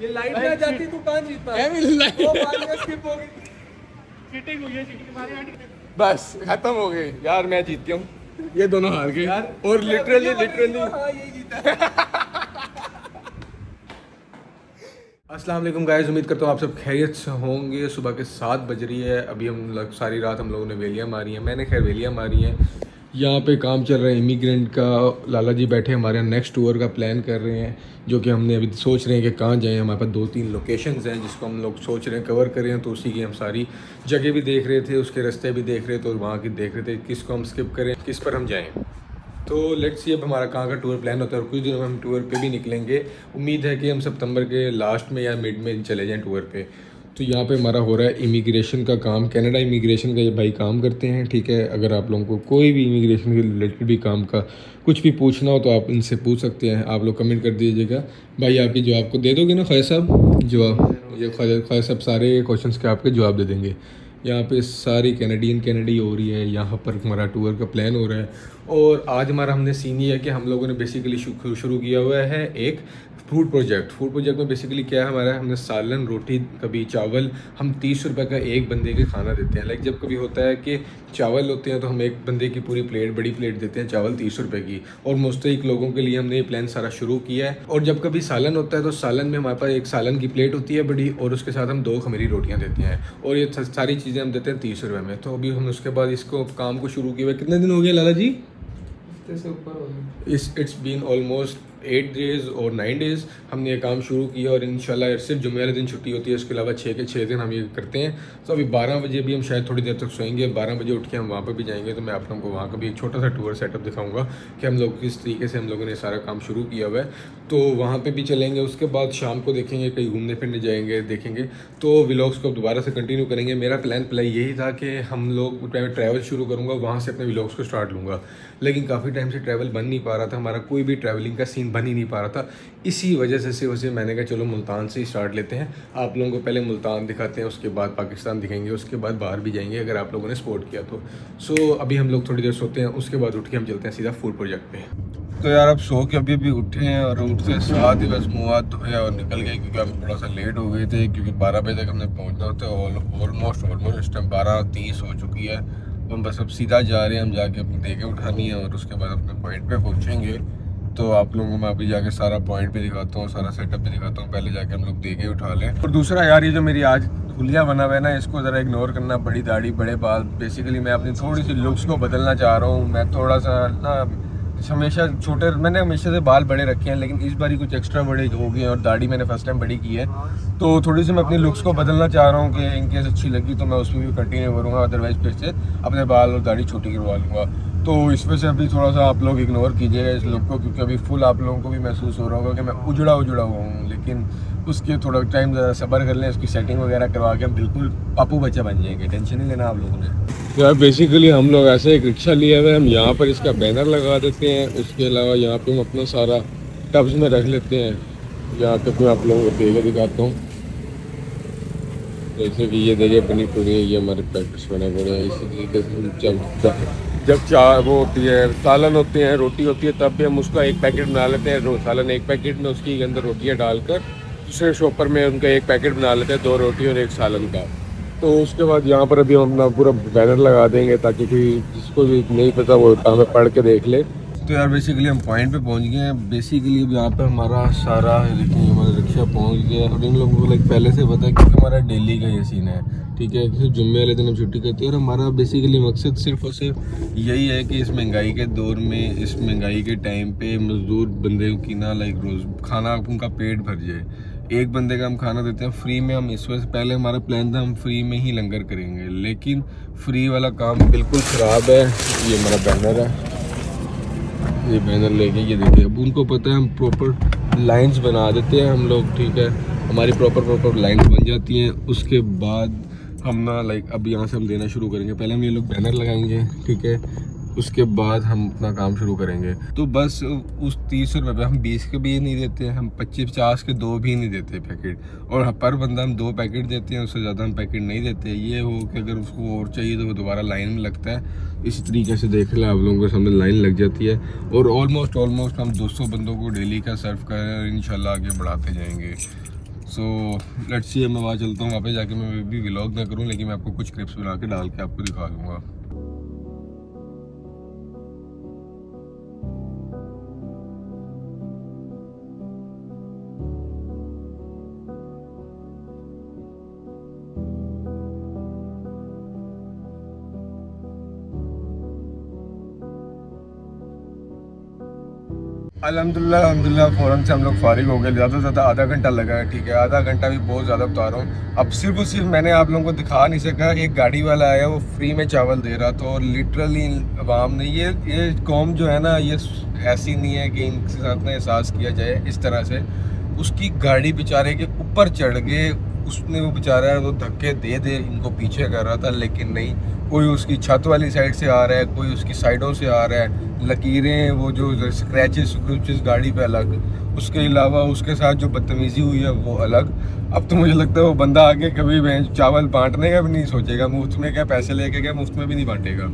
ये लाइट ना जाती तो कहाँ जीतता है? वो बाद में skip हो गई। चीटिंग हुई है, चीटिंग हमारी आंटी। बस खत्म हो गए यार, मैं जीत गया हूँ, ये दोनों हार गए यार। और लिटरली हाँ ये जीता है। अस्सलाम वालेकुम गाइस, उम्मीद करता हूँ आप सब खैरियत से होंगे। सुबह के 7 बज रही है, अभी हम लोग सारी रात हम लोगों ने वेलियाँ मारी हैं, मैंने खैर वेलियाँ मारी हैं। यहाँ पे काम चल रहा है इमिग्रेंट का। लाला जी बैठे हमारे यहाँ नेक्स्ट टूर का प्लान कर रहे हैं, जो कि हमने अभी सोच रहे हैं कि कहाँ जाएं। हमारे पास 2-3 लोकेशंस हैं जिसको हम लोग सोच रहे हैं कवर करें, तो उसी की हम सारी जगह भी देख रहे थे, उसके रास्ते भी देख रहे थे और वहाँ की देख रहे थे किसको हम स्किप करें, किस पर हम जाएँ। तो लेट्स सी अब हमारा कहाँ का टूर प्लान होता है और कुछ दिनों में हम टूर पे भी निकलेंगे। उम्मीद है कि हम सितंबर के लास्ट में या मिड में चले जाएं टूर पे। तो यहाँ पे हमारा हो रहा है इमिग्रेशन का काम, कनाडा इमिग्रेशन का ये भाई काम करते हैं, ठीक है। अगर आप लोगों को कोई भी इमिग्रेशन के रिलेटेड भी काम का कुछ भी पूछना हो तो आप इनसे पूछ सकते हैं। आप लोग कमेंट कर दीजिएगा, भाई आपकी जवाब को दे दोगे ना ख्वाहिश साहब जवाब, ये ख्वाहिश साहब सारे क्वेश्चंस के आपके जवाब दे देंगे। यहाँ पे सारी कैनेडी हो रही है, यहाँ पर हमारा टूर का प्लान हो रहा है। और आज हमारा हमने सीन ये है कि हम लोगों ने बेसिकली शुरू किया हुआ है एक फूड प्रोजेक्ट में बेसिकली क्या है हमारा, हमने सालन, रोटी, कभी चावल, हम 30 रुपये का एक बंदे के खाना देते हैं। लाइक जब कभी होता है कि चावल होते हैं तो हम एक बंदे की पूरी प्लेट, बड़ी प्लेट देते हैं चावल 30 रुपये की। और मुस्तहिक लोगों के लिए हमने ये प्लान सारा शुरू किया है। और जब कभी सालन होता है तो सालन में हमारे पास एक सालन की प्लेट होती है बड़ी, और उसके साथ हम 2 खमीरी रोटियाँ देते हैं, और ये सारी चीज़ें हम देते हैं 30 रुपये में। तो अभी हम उसके बाद इसको काम को शुरू किए हुए कितने दिन हो गए लाला जी? से ऊपर हो गया। इट्स बीन ऑलमोस्ट 8 डेज़ और 9 डेज़ हमने ये काम शुरू किया। और इंशाल्लाह सिर्फ जुम्मे वाले दिन छुट्टी होती है, उसके अलावा 6 के 6 दिन हम ये करते हैं। तो अभी 12 बजे भी हम शायद थोड़ी देर तक सोएंगे, 12 बजे उठ के हम वहाँ पर भी जाएंगे। तो मैं आप लोगों को वहाँ का भी एक छोटा सा टूर सेटअप दिखाऊंगा कि हम लोग किस तरीके से हम लोगों ने सारा काम शुरू किया हुआ है। तो वहाँ पर भी चलेंगे, उसके बाद शाम को देखेंगे कहीं घूमने फिरने जाएंगे, देखेंगे। तो व्लॉग्स को दोबारा से कंटिन्यू करेंगे। मेरा प्लान यही था कि हम लोग ट्रैवल शुरू करूँगा, वहाँ से अपने व्लॉग्स को स्टार्ट लूँगा। लेकिन काफ़ी टाइम से ट्रैवल बन नहीं पा रहा था, हमारा कोई भी ट्रैवलिंग का सीन बन ही नहीं पा रहा था। इसी वजह से मैंने कहा चलो मुल्तान से ही स्टार्ट लेते हैं। आप लोगों को पहले मुल्तान दिखाते हैं, उसके बाद पाकिस्तान दिखाएंगे, उसके बाद बाहर भी जाएंगे अगर आप लोगों ने सपोर्ट किया तो। सो अभी हम लोग थोड़ी देर सोते हैं, उसके बाद उठ के हम चलते हैं सीधा फूड प्रोजेक्ट पे। तो यार अब सो के अभी उठे हैं और उठते साथ ही बस मुँह हाथ धोए और निकल गए, क्योंकि हम थोड़ा सा लेट हो गए थे, क्योंकि 12 बजे तक हमने पहुँचना होता है। ऑलमोस्ट इस टाइम 12:30 हो चुकी है। तो हम बस अब सीधा जा रहे हैं, हम जाके अपनी देके उठानी है और उसके बाद अपने पॉइंट पे पहुंचेंगे। तो आप लोगों को मैं अभी जाके सारा पॉइंट पे दिखाता हूँ, सारा सेटअप भी दिखाता हूँ। पहले जाके हम लोग देके उठा लें। और दूसरा यार, ये जो मेरी आज हुलिया बना हुआ है ना, इसको ज़रा इग्नोर करना। बड़ी दाढ़ी, बड़े बाल, बेसिकली मैं अपनी थोड़ी सी लुक्स को बदलना चाह रहा हूँ। मैं थोड़ा सा ना हमेशा मैंने हमेशा से बाल बड़े रखे हैं, लेकिन इस बार कुछ एक्स्ट्रा बड़े हो गए हैं और दाढ़ी मैंने फर्स्ट टाइम बड़ी की है। तो थोड़ी सी मैं अपनी लुक्स को बदलना चाह रहा हूँ कि इनकेस अच्छी लगी तो मैं उसमें भी कंटिन्यू करूँगा, अदरवाइज फिर से अपने बाल और दाढ़ी छोटी करवा लूँगा। तो इस वजह से अभी थोड़ा सा आप लोग इग्नोर कीजिएगा इस लुक को, क्योंकि अभी फुल आप लोगों को भी महसूस हो रहा होगा कि मैं उजड़ा हुआ हूँ। लेकिन उसके थोड़ा टाइम ज़रा सब्र कर लें, उसकी सेटिंग वगैरह करवा के हम बिल्कुल पापू बच्चा बन जाएंगे, टेंशन नहीं लेना आप लोगों ने। यार बेसिकली हम लोग ऐसे एक रिक्शा लिए हुए, हम यहाँ पर इसका बैनर लगा देते हैं, उसके अलावा यहाँ पे हम अपना सारा टब्स में रख लेते हैं। यहाँ तक मैं आप लोगों को देखे दिखाता हूँ, जैसे कि ये देखिए बनी पड़ी है, ये हमारे पैकेट्स बने पड़े हैं। इसी तरीके से जब चाय वो होती है, सालन होते हैं, रोटी होती है, तब भी हम उसका एक पैकेट बना लेते हैं। सालन एक पैकेट में, उसके अंदर रोटियाँ डालकर दूसरे शॉपर में उनका एक पैकेट बना लेते हैं, 2 रोटी और 1 सालन का। तो उसके बाद यहाँ पर अभी हम अपना पूरा बैनर लगा देंगे ताकि कोई जिसको भी नहीं पता वो हमें पढ़ के देख ले। तो यार बेसिकली हम पॉइंट पे पहुँच गए हैं। बेसिकली अब यहाँ पे हमारा सारा देखिए हमारा रिक्शा पहुँच गया है। और इन लोगों को लाइक पहले से पता है क्योंकि हमारा डेली का ये सीन है, ठीक है। जैसे जुम्मे वाले दिन हम छुट्टी करते हैं और हमारा बेसिकली मकसद सिर्फ और सिर्फ यही है कि इस महंगाई के दौर में, इस महंगाई के टाइम पे मजदूर बंदे की ना लाइक रोज़ खाना उनका पेट भर जाए। एक बंदे का हम खाना देते हैं फ्री में। हम इस वजह से पहले हमारा प्लान था हम फ्री में ही लंगर करेंगे, लेकिन फ्री वाला काम बिल्कुल ख़राब है। ये हमारा बैनर है, ये बैनर लेके ये देखिए। अब उनको पता है हम प्रॉपर लाइंस बना देते हैं हम लोग, ठीक है। हमारी प्रॉपर लाइंस बन जाती हैं। उसके बाद हम ना लाइक अब यहाँ से हम देना शुरू करेंगे। पहले हम ये लोग बैनर लगाएंगे, ठीक है, उसके बाद हम अपना काम शुरू करेंगे। तो बस उस 30 रुपये पे हम 20 के भी नहीं देते हैं, हम 25-50 के 2 भी नहीं देते पैकेट। और पर बंदा हम 2 पैकेट देते हैं, उससे ज़्यादा हम पैकेट नहीं देते। ये हो कि अगर उसको और चाहिए तो वो दोबारा लाइन में लगता है। इसी तरीके से देख लें, आप लोगों के सामने लाइन लग जाती है। और ऑलमोस्ट हम 200 बंदों को डेली का सर्व कर इंशाल्लाह आगे बढ़ाते जाएंगे। सो लेट्स सी, मैं वहाँ चलता हूँ, वहाँ पे जाके मैं भी व्लॉग ना करूँ, लेकिन मैं आपको कुछ क्लिप्स बना के डाल के आपको दिखा दूँगा। अल्हम्दुलिल्लाह फ़ौरन से हम लोग फारिग हो गए। ज़्यादा से ज़्यादा आधा घंटा लगा है, ठीक है, आधा घंटा भी बहुत ज़्यादा बता रहा हूँ। अब सिर्फ और सिर्फ मैंने आप लोगों को दिखा नहीं सका, एक गाड़ी वाला आया वो फ्री में चावल दे रहा था, और लिटरली आवाम ने ये कौम जो है ना, ये ऐसी नहीं है कि इनके साथ ना एहसास किया जाए इस तरह से। उसकी गाड़ी बेचारे के ऊपर चढ़ गए, उसने वो बेचारा वो धक्के दे दे इनको पीछे कर रहा था, लेकिन नहीं, कोई उसकी छत वाली साइड से आ रहा है, कोई उसकी साइडों से आ रहा है, लकीरें वो जो स्क्रैचेस गाड़ी पे अलग, उसके अलावा उसके साथ जो बदतमीज़ी हुई है वो अलग। अब तो मुझे लगता है वो बंदा आगे कभी चावल बांटने का भी नहीं सोचेगा, मुफ्त में क्या पैसे लेके गया, मुफ्त में भी नहीं बांटेगा।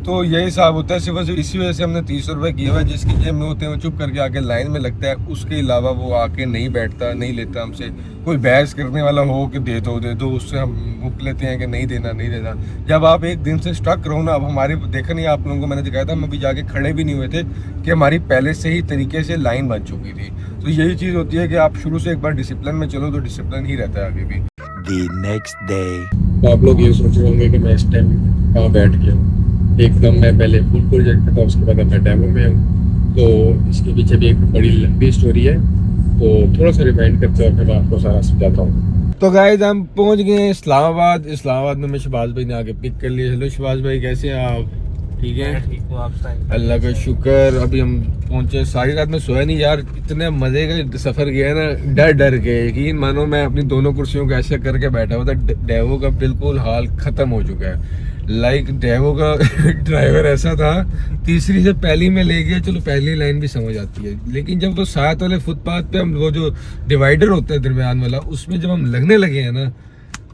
तो यही हिसाब होता है। सिर्फ इसी वजह से हमने 30 रुपये किए हुआ है। जिसकी जेब में होते हैं वो चुप करके आके लाइन में लगता है, उसके अलावा वो आके नहीं बैठता, नहीं लेता हमसे। कोई बहस करने वाला हो कि दे दो, उससे हम मुक लेते हैं कि नहीं देना नहीं देना। जब आप एक दिन से स्टक रहो ना, अब हमारे देखा नहीं आप लोगों को मैंने दिखाया था, हम अभी जाके खड़े भी नहीं हुए थे कि हमारी पहले से ही तरीके से लाइन बन चुकी थी। तो यही चीज़ होती है कि आप शुरू से एक बार डिसिप्लिन में चलो तो डिसिप्लिन ही रहता है आगे भी। The next day. आप लोग ये सोच रहे होंगे कि मैं इस टाइम कहाँ बैठ गया हूँ। एकदम मैं पहले फुल प्रोजेक्ट था, उसके बाद मैं डेमो में हूँ। तो इसके पीछे भी एक बड़ी लंबी स्टोरी है, तो थोड़ा सा रिमाइंड करते हुए मैं आपको सारा समझाता हूँ। तो गाइस हम पहुँच गए हैं इस्लामाबाद में मैं शहबाज भाई ने आके पिक कर लिया। हेलो शहबाज भाई, कैसे हैं आप? ठीक है, ठीक हूँ, आप अल्लाह का शुक्र। अभी हम पहुंचे, सारी रात में सोया नहीं यार, इतने मजे का सफर गया ना, डर के। यकीन मानो मैं अपनी दोनों कुर्सियों को ऐसे करके बैठा हुआ था। डेवो का बिल्कुल हाल खत्म हो चुका है। लाइक डेवो का ड्राइवर ऐसा था, तीसरी से पहली में ले गया, चलो पहली लाइन भी समझ आती है, लेकिन जब वो साथ वाले फुटपाथ पे हम वो जो डिवाइडर होता है दरमियान वाला, उसमें जब हम लगने लगे हैं ना,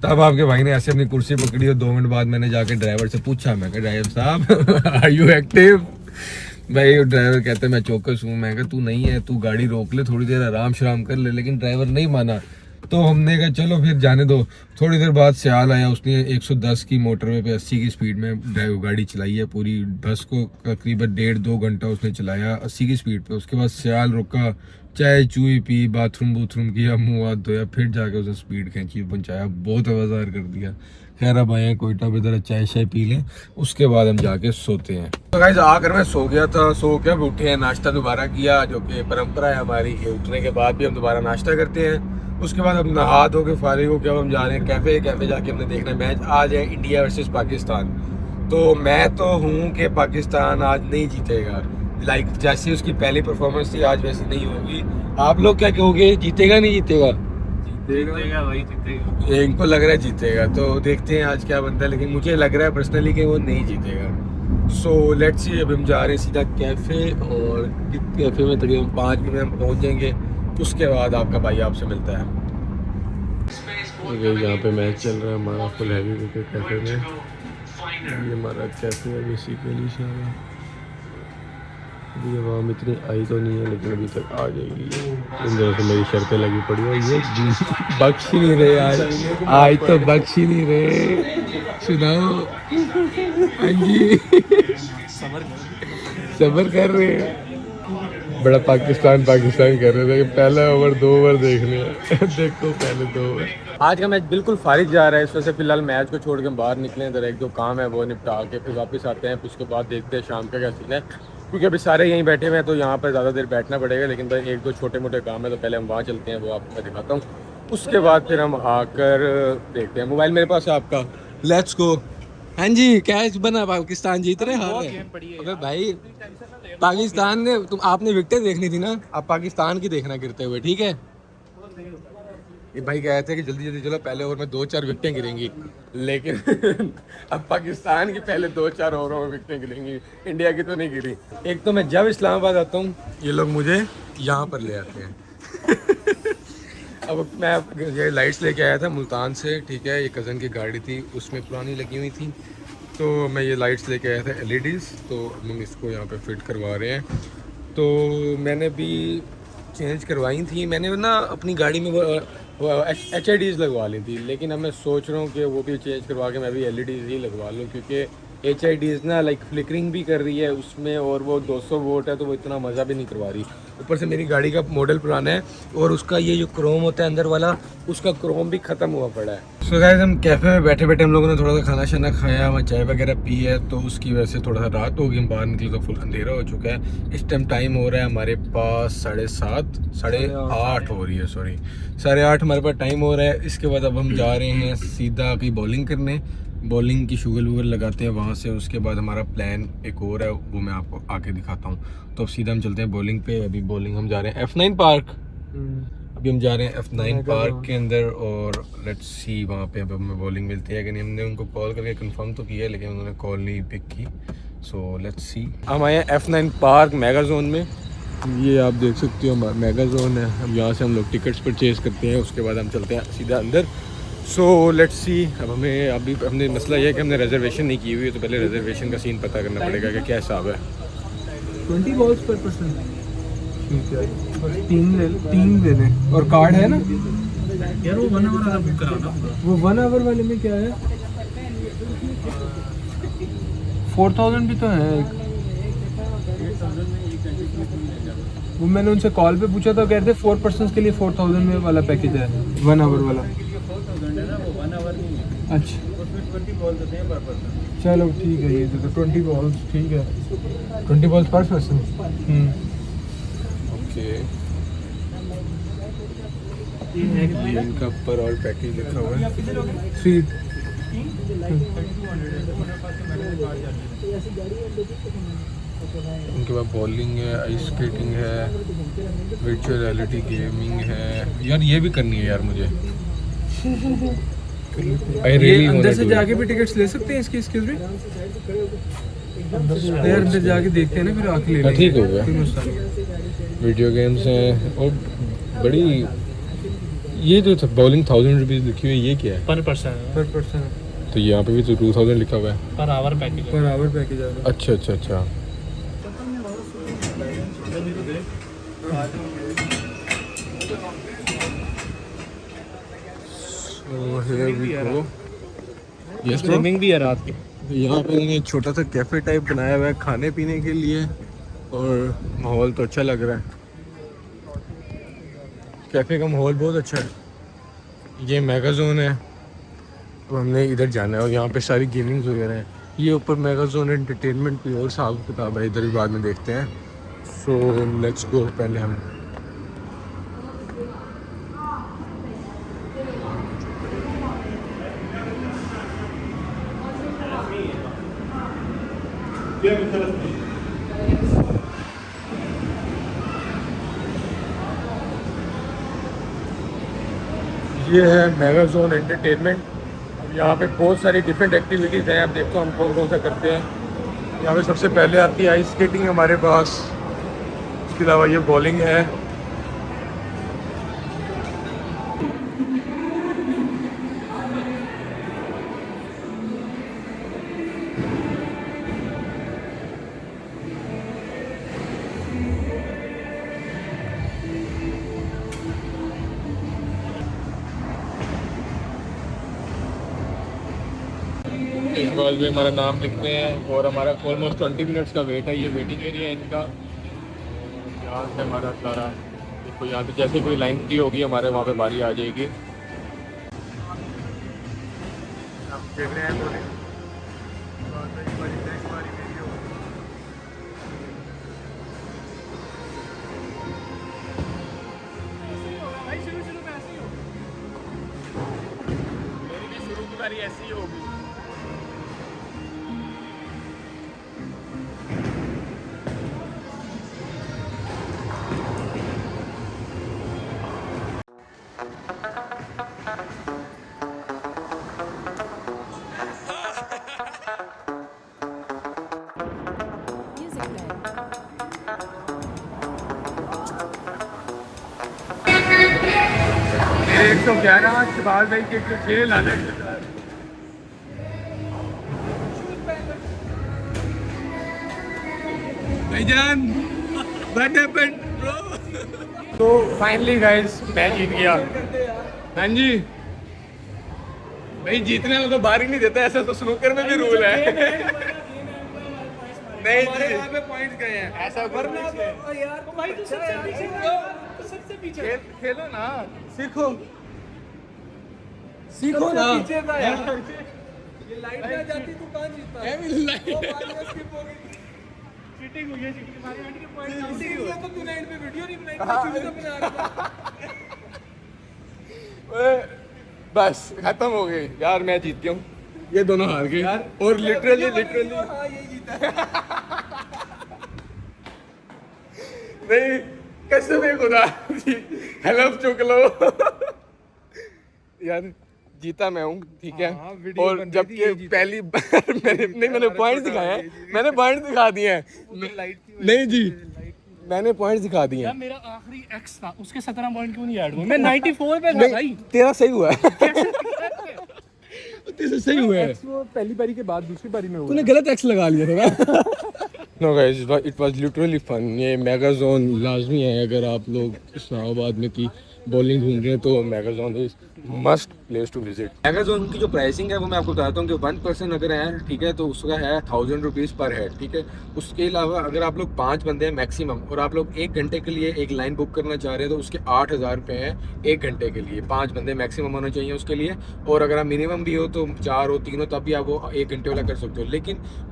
तब आपके भाई ने ऐसे अपनी कुर्सी पकड़ी और 2 मिनट बाद मैंने जाके ड्राइवर से पूछा, मैं कहा ड्राइवर साहब आर यू एक्टिव? भाई ड्राइवर कहते मैं चौकस हूँ। मैं कहा तू नहीं है, तू गाड़ी रोक ले, थोड़ी देर आराम शराम कर ले, लेकिन ड्राइवर नहीं माना। तो हमने कहा चलो फिर जाने दो। थोड़ी देर बाद सियाल आया, उसने 110 की मोटरवे पे 80 की स्पीड में गाड़ी चलाई है। पूरी बस को तकरीबन 1.5-2 घंटा उसने चलाया 80 की स्पीड पे। उसके बाद सियाल रुका, चाय चूई पी, बाथरूम किया, मुँह हाथ धोया, फिर जाके उसने स्पीड खींची, पहुँचाया, बहुत आवाज़ार कर दिया। खैर अब आए कोयटा पे, ज़रा चाय शाय पी लें, उसके बाद हम जाके सोते हैं। तो गाइस आकर मैं सो गया था, सो के उठे हैं, नाश्ता दोबारा किया, जो कि परंपरा है हमारी कि उठने के बाद भी हम दोबारा नाश्ता करते हैं। उसके बाद हम नहा धो के फारिग हो के अब हम जा रहे हैं कैफ़े जाके हमने देखना है मैच। आज है इंडिया वर्सेस पाकिस्तान। तो मैं तो हूँ कि पाकिस्तान आज नहीं जीतेगा, लाइक जैसे उसकी पहली परफॉर्मेंस थी आज वैसी नहीं होगी। आप लोग क्या कहोगे, जीतेगा नहीं जीतेगा? जीतेगा भाई, जीतेगा। इनको लग रहा है जीतेगा, तो देखते हैं आज क्या बनता है, लेकिन मुझे लग रहा है पर्सनली कि वो नहीं जीतेगा। सो लेट्स सी, अब हम जा रहे हैं सीधा कैफ़े, और कैफ़े में तकरीबन 5 मिनट में पहुँच जाएंगे। उसके बाद आपका भाई आपसे मिलता है। यहाँ पे मैच चल रहा है हमारा फुल हैवी विकेट कैफ़े में। ये हमारा कैफ़े है बेसिकली सारा। अभी आवाम इतनी आई तो नहीं है, लेकिन अभी तक आ जाएगी। इन दिनों से मेरी शर्तें लगी पड़ी है, ये बख्श ही नहीं रहे आज तो बख्श ही नहीं रहे। सुनाओ। हाँ जी, सबर कर रहे हैं। बड़ा पाकिस्तान कर रहे थे, पहला ओवर 2 ओवर देखने देखो पहले 2 ओवर। आज का मैच बिल्कुल फारिग जा रहा है, इस वजह से फिलहाल मैच को छोड़ के हम बाहर निकले, इधर एक दो काम है वो निपटा के फिर वापस आते हैं। फिर उसके बाद देखते हैं शाम का क्या सीन है, क्योंकि अभी सारे यहीं बैठे हुए हैं तो यहाँ पर ज़्यादा देर बैठना पड़ेगा। लेकिन भाई 1-2 छोटे मोटे काम है, तो पहले हम वहाँ चलते हैं, वो आपको मैं दिखाता हूँ। उसके बाद फिर हम आकर देखते हैं। मोबाइल मेरे पास है आपका, लेट्स गो। हाँ जी, कैच बना, पाकिस्तान जीत रहे हार रहे। अबे भाई पाकिस्तान ने आपने विकेट देखनी थी ना, आप पाकिस्तान की देखना गिरते हुए, ठीक है। ये भाई कह रहे थे कि जल्दी चलो, पहले ओवर में 2-4 विकेटें गिरेंगी, लेकिन अब पाकिस्तान की पहले 2-4 ओवरों में विकेटें गिरेंगी, इंडिया की तो नहीं गिरी। एक तो मैं जब इस्लामाबाद आता हूँ ये लोग मुझे यहाँ पर ले आते हैं। अब मैं ये लाइट्स लेके आया था मुल्तान से, ठीक है, ये कज़न की गाड़ी थी, उसमें पुरानी लगी हुई थी, तो मैं ये लाइट्स लेके आया था LEDs, तो हम इसको यहाँ पे फिट करवा रहे हैं। तो मैंने भी चेंज करवाई थी, मैंने ना अपनी गाड़ी में वो HIDs लगवा ली थी, लेकिन अब मैं सोच रहा हूँ कि वो भी चेंज करवा के मैं भी LEDs ही लगवा लूँ, क्योंकि HIDs ना लाइक फ्लिकरिंग भी कर रही है उसमें, और वो 200 वोट है तो वो इतना मज़ा भी नहीं करवा रही। ऊपर से मेरी गाड़ी का मॉडल पुराना है और उसका ये जो क्रोम होता है अंदर वाला, उसका क्रोम भी ख़त्म हुआ पड़ा है। सो गाइस हम कैफ़े में बैठे बैठे हम लोगों ने थोड़ा सा खाना शाना खाया, वहाँ चाय वगैरह पी है, तो उसकी वजह से थोड़ा सा रात हो गई। हम बाहर निकले तो फुल अंधेरा हो चुका है। इस टाइम टाइम हो रहा है हमारे पास 7:30 8:30 हो रही है, सॉरी 8:30 हमारे पास टाइम हो रहा है। इसके बाद अब हम जा रहे हैं सीधा कहीं बॉलिंग करने, बॉलिंग की शुगर वुगर लगाते हैं वहाँ से। उसके बाद हमारा प्लान एक और है, वो मैं आपको आके दिखाता हूँ। तो अब सीधा हम चलते हैं बॉलिंग पे। अभी बॉलिंग हम जा रहे हैं F9 पार्क, अभी हम जा रहे हैं F9 पार्क के अंदर, और लेट्स सी वहाँ पे अब हमें बॉलिंग मिलती है कि नहीं। हमने उनको कॉल करके कंफर्म तो किया, लेकिन उन्होंने कॉल नहीं पिक की। So let's see. हम आए हैं F9 पार्क मेगा जोन में, ये आप देख सकते हो मेगा जोन है। अब यहाँ से हम लोग टिकट्स परचेज़ करते हैं, उसके बाद हम चलते हैं सीधा अंदर। So let's see. अब हमें अभी हमने मसला यह है कि हमने रिजर्वेशन नहीं की हुई है, तो पहले रिजर्वेशन का सीन पता करना पड़ेगा कि क्या हिसाब है। 20 बॉल्स पर पर्सन, ठीक है, और 3 दे दें। और कार्ड है ना यार वो 1 आवर बुक कराना होगा। वो 1 आवर वाले में क्या है? 4000 भी तो है एक। वो मैंने उनसे कॉल पे पूछा था, कह रहे थे 4 पर्सन के लिए 4000 में वाला पैकेज है, 1 आवर वाला। 4000 है ना, वो 1 आवर नहीं है। अच्छा, उसमें 20 बॉल देते हैं पर पर्सन। चलो ठीक है, ये तो 20 बॉल्स ठीक है, 20 बॉल्स पर पर्सन। ओके, ये इनका पर ऑल पैकेज लिखा हुआ है 3। उनके पास बॉलिंग है, आइस स्केटिंग है, वर्चुअल रियलिटी गेमिंग है। यार ये भी करनी है यार मुझे। ये अंदर से जाके भी टिकट्स ले सकते हैं इसकी? एक्सक्यूज मी, यार अंदर जाके देखते हैं ना, फिर आके ले लेंगे। ठीक हो गया। वीडियो गेम्स हैं और बड़ी, ये जो बॉलिंग 1000 रुपीज़ लिखी हुई है, ये क्या है? पर पर्सन। तो यहाँ पे भी तो 2000 लिखा हुआ है। Per hour package. Per hour package आ रहा है। अच्छा अच्छा अच्छा। स्ट्रीमिंग भी है रात की। यहाँ पे एक छोटा सा कैफ़े टाइप बनाया हुआ है खाने पीने के लिए, और माहौल तो अच्छा लग रहा है। कैफ़े का माहौल बहुत अच्छा है। ये मेगा जोन है, तो हमने इधर जाना है, और यहाँ पे सारी गेमिंग्स वगैरह हैं। ये ऊपर मेगा जोन एंटरटेनमेंट की और हिसाब किताब है, इधर भी बाद में देखते हैं। So let's go. पहले हम ये है मेगा जोन एंटरटेनमेंट। अब यहाँ पे बहुत सारी डिफरेंट एक्टिविटीज़ हैं। अब देखो हम कौन कौन सा करते हैं। यहाँ पे सबसे पहले आती है आइस स्केटिंग हमारे पास, इसके अलावा ये बॉलिंग है। इस बार भी हमारा नाम लिखते हैं, और हमारा ऑलमोस्ट 20 मिनट्स का वेट है। ये वेटिंग एरिया है इनका। यहाँ से हमारा सारा देखो, यहाँ पे जैसे कोई लाइन फ्री होगी हमारे वहाँ पे बारी आ जाएगी। हम देख रहे हैं शुरू की बारी ऐसी ही होगी। मेरे 111 शहबाज भाई के 6 लाने भाईजान, व्हाट हैपेंड ब्रो? तो फाइनली गाइस मैं जीत गया। हाँ जी भाई, जीतने वाला तो बाहर ही नहीं देता, ऐसा तो स्नूकर में भी रूल है। नहीं जी, यहाँ पे पॉइंट्स गए हैं ऐसा वरना कुछ नहीं है। तो यार भाई तो सबसे पीछे तो सबसे पीछे खेलो ना, सीखो सीखो ना। पीछे था यार, ये लाइट ना जाती तो कहाँ जीतता है? वो बाद में skip हो गई। चीटिंग हुई है, चीटिंग हमारी आंटी के पॉइंट इसीलिए तो तूने एंड पे वीडियो नहीं बनाई, मैं शुरू से बना रहा था। बस खत्म हो गई यार, मैं जीत गया हूँ, ये दोनों हार गए और लिटरली हाँ यही जीता है। नहीं, कसम है खुदा, हेल्प चुक लो यार, जीता मैं हूँ, ठीक है। हाँ, वीडियो और बन रही थी, जबकि यही जीता। पहली बार मैंने पॉइंट दिखाए हैं, मैंने पॉइंट दिखा दिए हैं। नहीं जी, मैंने पॉइंट दिखा दिए यार हैं। मेरा आखिरी एक्स था, उसके 17 पॉइंट क्यों नहीं ऐड हुए? मैं 94 पे था नहीं, भाई। तेरा सही हुआ है। तेरा सही हुआ है, वो पहली बारी के बाद दूसरी बारी में हुआ। तूने गलत एक्स लगा लिया था ना। No guys, it was literally fun. ये मेगा जोन लाजमी है, अगर आप लोग इस्लामाबाद में की बॉलिंग ढूंढ रहे हैं तो mega zone is must place to visit. Mega zone की जो प्राइसिंग है वो मैं आपको बताता हूँ कि 1 पर्सन अगर है, ठीक है, तो उसका है 1000 रुपीज़ पर हेड, ठीक है। उसके अलावा अगर आप लोग 5 बंदे हैं मैक्सिमम और आप लोग 1 घंटे के लिए एक लाइन बुक करना चाह रहे हैं तो उसके 8000 रुपये हैं 1 घंटे के लिए। 5 बंदे मैक्सिमम होना चाहिए उसके लिए, और अगर आप मिनिमम भी हो तो 4 हो 3 हो तब भी आप वो 1 घंटे वाला कर सकते हो।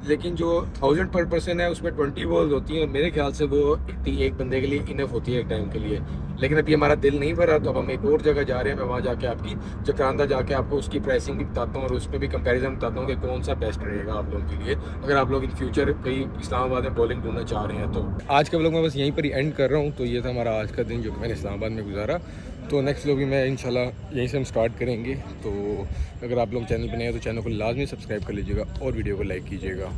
लेकिन जो 1000 पर पर्सन है उसमें 20 बॉल्स होती हैं, मेरे ख्याल से वो एक बंदे के लिए इनफ होती है एक टाइम के लिए। लेकिन अभी हमारा दिल नहीं भरा तो अब हम एक और जगह जा रहे हैं। मैं वहाँ जाके आपकी चक्रांदा जाके आपको उसकी प्राइसिंग भी बताता हूँ और उसमें भी कंपैरिजन बताता हूँ कि कौन सा बेस्ट रहेगा आप लोगों के लिए, अगर आप लोग इन फ्यूचर कहीं इस्लामाबाद में बॉलिंग ढूंढना चाह रहे हैं तो। आज का व्लॉग मैं बस यहीं पर ही एंड कर रहा हूँ। तो ये था हमारा आज का दिन जो कि मैंने इस्लामाबाद में गुजारा। तो नेक्स्ट व्लॉग भी मैं इंशाल्लाह यहीं से हम स्टार्ट करेंगे। तो अगर आप लोग चैनल पर नए हैं तो चैनल को लाजमी सब्सक्राइब कर लीजिएगा और वीडियो को लाइक कीजिएगा।